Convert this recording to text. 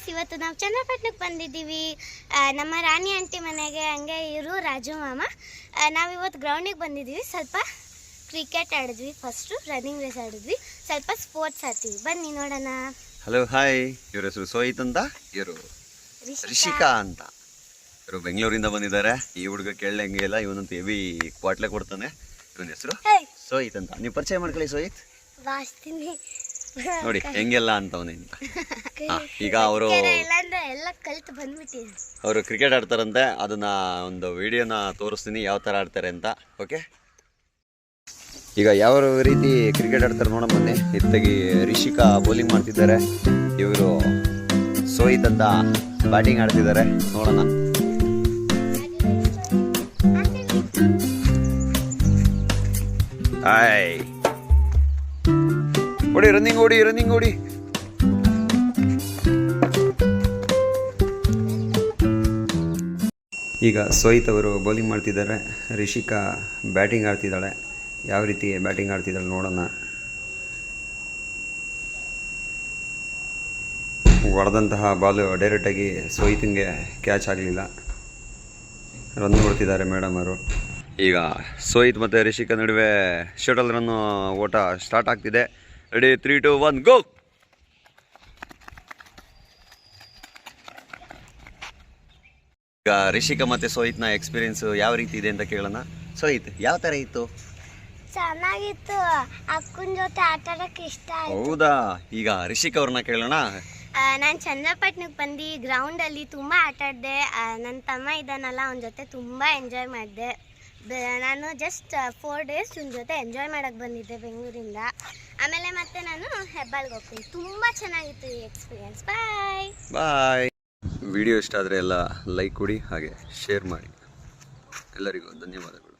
Guys, ಇವತ್ತು ನಾವು ಚನ್ನಪಟ್ಟಣಕ್ಕೆ ಬಂದಿದ್ದೀವಿ. ನಮ್ಮ ರಾಣಿ ಆಂಟಿ ಮನೆಗೆ. ಹಂಗೆ ಇವರು ರಾಜು ಮಾಮ. ನಾವಿವತ್ತು ಗ್ರೌಂಡಿಗೆ ಬಂದಿದ್ದೀವಿ. ಸ್ವಲ್ಪ ಕ್ರಿಕೆಟ್ ಆಡಿದ್ವಿ, ಫಸ್ಟು ರನ್ನಿಂಗ್ ರೇಸ್ ಆಡಿದ್ವಿ, ಸ್ವಲ್ಪ ಸ್ಪೋರ್ಟ್ಸ್ ಆಡ್ತೀವಿ. ಬನ್ನಿ ನೋಡೋಣ. ಹಲೋ ಹಾಯ್, ಇವ್ರ ಹೆಸರು ಸೋಹಿತ್ ಅಂತ, ಇವರು ರಿಷಿಕಾ ಅಂತ. ಇವರು ಬೆಂಗಳೂರಿಂದ ಬಂದಿದ್ದಾರೆ. ಈ ಹುಡುಗ ಕೇಳಂಗೆ ಇಲ್ಲ, ಇವನಂತೂ ಹೆವಿ ಕ್ವಾಟ್ಲೆ ಕೊಡ್ತಾನೆ. ಇವನ ಹೆಸರು ಸೋಹಿತ್ ಅಂತ. ನೀವು ಪರಿಚಯ ಮಾಡ್ಕೊಳ್ಳಿ ಸೋಹಿತ್. ನೋಡಿ ಹೆಂಗೆಲ್ಲ ಅಂತವನೇ ಅಂತ. ಈಗ ಅವರು ಕ್ರಿಕೆಟ್ ಆಡ್ತಾರಂತೆ. ಅದನ್ನ ಒಂದು ವಿಡಿಯೋನ ತೋರಿಸ್ತೀನಿ ಯಾವ ತರ ಆಡ್ತಾರೆ ಅಂತ. ಓಕೆ, ಈಗ ಯಾವ ರೀತಿ ಕ್ರಿಕೆಟ್ ಆಡ್ತಾರೆ ನೋಡೋಣ ಬನ್ನಿ. ಇತ್ತಾಗಿ ರಿಷಿಕಾ ಬೌಲಿಂಗ್ ಮಾಡ್ತಿದ್ದಾರೆ, ಇವರು ಸೋಹಿತ್ ಅಂತ ಬ್ಯಾಟಿಂಗ್ ಆಡ್ತಿದ್ದಾರೆ. ನೋಡೋಣ. ಹಾಯ್, ಓಡಿ ರನ್ನಿಂಗ್, ಓಡಿ ರನ್ನಿಂಗ್, ಓಡಿ. ಈಗ ಸೋಹಿತ್ ಅವರು ಬೌಲಿಂಗ್ ಮಾಡ್ತಿದ್ದಾರೆ, ರಿಷಿಕಾ ಬ್ಯಾಟಿಂಗ್ ಆಡ್ತಿದ್ದಾಳೆ. ಯಾವ ರೀತಿ ಬ್ಯಾಟಿಂಗ್ ಆಡ್ತಿದ್ದಾಳೆ ನೋಡೋಣ. ಹೊಡೆದಂತಹ ಬಾಲು ಡೈರೆಕ್ಟಾಗಿ ಸೋಹಿತಿಂಗೆ ಕ್ಯಾಚ್ ಆಗಲಿಲ್ಲ. ರನ್ ಹೊಡ್ತಿದ್ದಾರೆ ಮೇಡಮ್ ಅವರು. ಈಗ ಸೋಹಿತ್ ಮತ್ತು ರಿಷಿಕಾ ನಡುವೆ ಶಟಲ್ ರನ್ನು ಓಟ ಸ್ಟಾರ್ಟ್ ಆಗ್ತಿದೆ. ರೆಡಿ, 3, 2, 1 ಗೋ. ಈಗ ರಿಷಿಕಾ ಮತ್ತು ಸೋಹಿತ್ನ ಎಕ್ಸ್ಪೀರಿಯನ್ಸ್ ಯಾವ ರೀತಿ ಇದೆ ಅಂತ ಕೇಳೋಣ. ಸೋಹಿತ್, ಯಾವ ಥರ ಇತ್ತು? ಚೆನ್ನಾಗಿತ್ತು. ಅಕ್ಕನ ಜೊತೆ ಆಟ ಆಡಕ್ಕೆ ಇಷ್ಟ ಆಯ್ತು. ಹೌದಾ? ಈಗ ರಿಷಿಕಾ ಅವ್ರನ್ನ ಕೇಳೋಣ. ನಾನು ಚನ್ನಪಟ್ಟಣಕ್ಕೆ ಬಂದು ಗ್ರೌಂಡಲ್ಲಿ ತುಂಬ ಆಟ ಆಡಿದೆ. ನನ್ನ ತಮ್ಮ ಇದ್ದಾನಲ್ಲ, ಅವನ ಜೊತೆ ತುಂಬ ಎಂಜಾಯ್ ಮಾಡಿದೆ. ನಾನು ಜಸ್ಟ್ 4 days ಇವನ ಜೊತೆ ಎಂಜಾಯ್ ಮಾಡೋಕ್ಕೆ ಬಂದಿದ್ದೆ ಬೆಂಗಳೂರಿಂದ. ಆಮೇಲೆ ಮತ್ತೆ ನಾನು ಹೆಬ್ಬಾಳ್ಗೆ ಹೋಗ್ತೀನಿ. ತುಂಬ ಚೆನ್ನಾಗಿತ್ತು ಈ ಎಕ್ಸ್ಪೀರಿಯನ್ಸ್. ಬಾಯ್ ಬಾಯ್. ವಿಡಿಯೋ ಇಷ್ಟ ಆದರೆ ಎಲ್ಲ ಲೈಕ್ ಕೊಡಿ, ಹಾಗೆ ಶೇರ್ ಮಾಡಿ. ಎಲ್ಲರಿಗೂ ಧನ್ಯವಾದಗಳು.